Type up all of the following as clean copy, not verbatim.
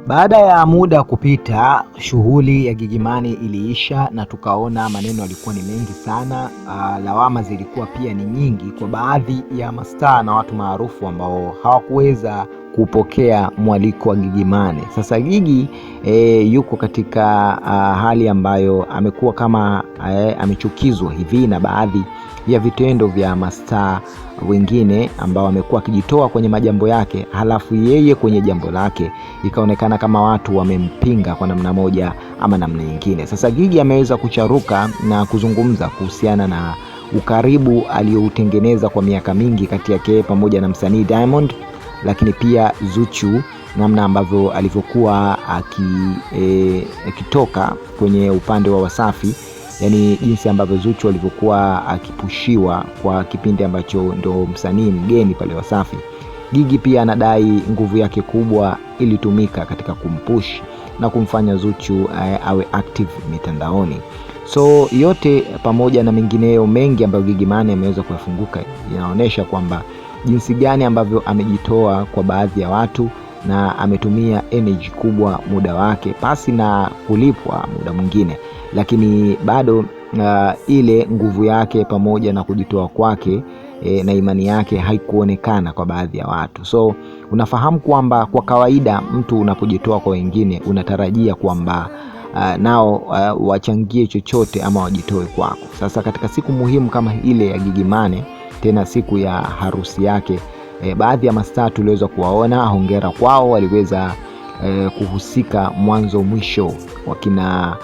Baada ya muda kupita, shughuli ya Gigy Money iliisha na tukaona maneno yalikuwa ni mengi sana. Lawama zilikuwa pia ni nyingi kwa baadhi ya mastaa na watu maarufu ambao hawakuweza kupokea mwaliko wa Gigy Money. Sasa Gigy yuko katika hali ambayo amekuwa kama amechukizwa hivi na baadhi ya vitendo vya mastaa wengine ambao amekuwa akijitoa kwenye majambo yake, halafu yeye kwenye jambo lake ikaonekana kama watu wamempinga kwa namna moja ama namna nyingine. Sasa Gigy ameweza kucharuka na kuzungumza kuhusiana na ukaribu aliyoutengeneza kwa miaka mingi kati yake pamoja na msanii Diamond, lakini pia Zuchu, namna ambavyo alivyokuwa akitoka kwenye upande wa Wasafi, yani jinsi ambavyo Zuchu alivyokuwa akipushiwa kwa kipindi ambacho ndo msanii mgeni pale Wasafi. Gigy pia anadai nguvu yake kubwa ilitumika katika kumpush na kumfanya Zuchu awe active mitandaoni. So yote pamoja na mengineyo mengi ambayo Gigy Money ameweza kuyafunguka inaonyesha kwamba jinsi gani ambavyo amejitoa kwa baadhi ya watu na ametumia energy kubwa, muda wake pasi na kulipwa muda mwingine, lakini bado ile nguvu yake pamoja na kujitoa kwake na imani yake haikuonekana kwa baadhi ya watu. So unafahamu kwamba kwa kawaida mtu unapojitoa kwa wengine unatarajia kwamba nao wachangie chochote ama wajitoe kwako. Sasa katika siku muhimu kama ile ya Gigy Money, tena siku ya harusi yake, baadhi ya mastaa tuliweza kuwaona, hongera kwao, waliweza kuhusika mwanzo mwisho, wakina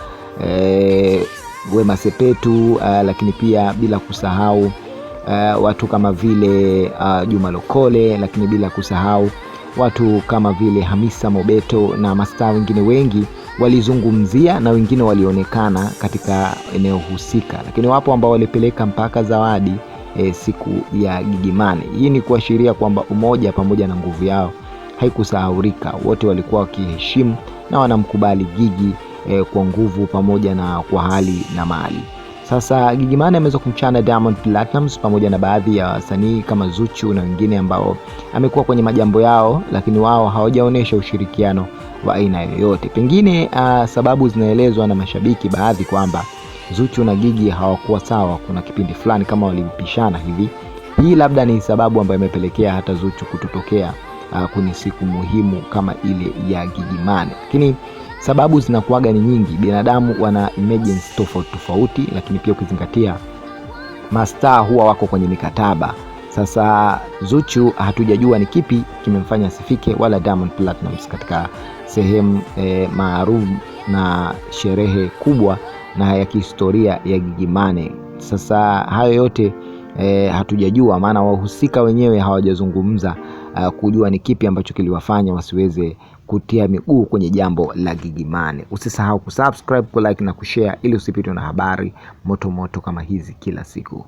Wema Sepetu, lakini pia bila kusahau watu kama vile Juma Lokole, lakini bila kusahau watu kama vile Hamisa Mobeto na mastaa wengine wengi walizungumzia na wengine walionekana katika eneo husika, lakini wapo ambao walipeleka mpaka zawadi siku ya Gigy Money. Hii ni kuashiria kwamba umoja pamoja na nguvu yao haikusahaulika. Wote walikuwa wakiheshimu na wanamkubali Gigy kwa nguvu pamoja na kwa hali na mali. Sasa Gigy Money ameweza kumchana Diamond Platnumz pamoja na baadhi ya wasanii kama Zuchu na wengine ambao amekuwa kwenye majambo yao, lakini wao hawajaonesha ushirikiano wa aina yoyote. Pengine sababu zinaelezwa na mashabiki baadhi kwamba Zuchu na Gigy hawakuwa sawa, kuna kipindi fulani kama walipishana hivi. Hii labda ni sababu ambayo imepelekea hata Zuchu kutotokea kwenye siku muhimu kama ile ya Gigy Money. Lakini sababu zinakuaga ni nyingi, binadamu wana emergency tofauti tofauti, lakini pia ukizingatia mastaa huwa wako kwenye mikataba. Sasa Zuchu hatujajua ni kipi kimemfanya asifike, wala Diamond Platnumz katika sehemu maalum na sherehe kubwa na ya kihistoria ya Gigy Money. Sasa hayo yote hatujajua, maana wahusika wenyewe hawajazungumza kujua ni kipi ambacho kiliwafanya wasiweze kutia miguu kwenye jambo la Gigy Money. Usisahau kusubscribe, kulike na kushare ili usipitwe na habari moto moto kama hizi kila siku.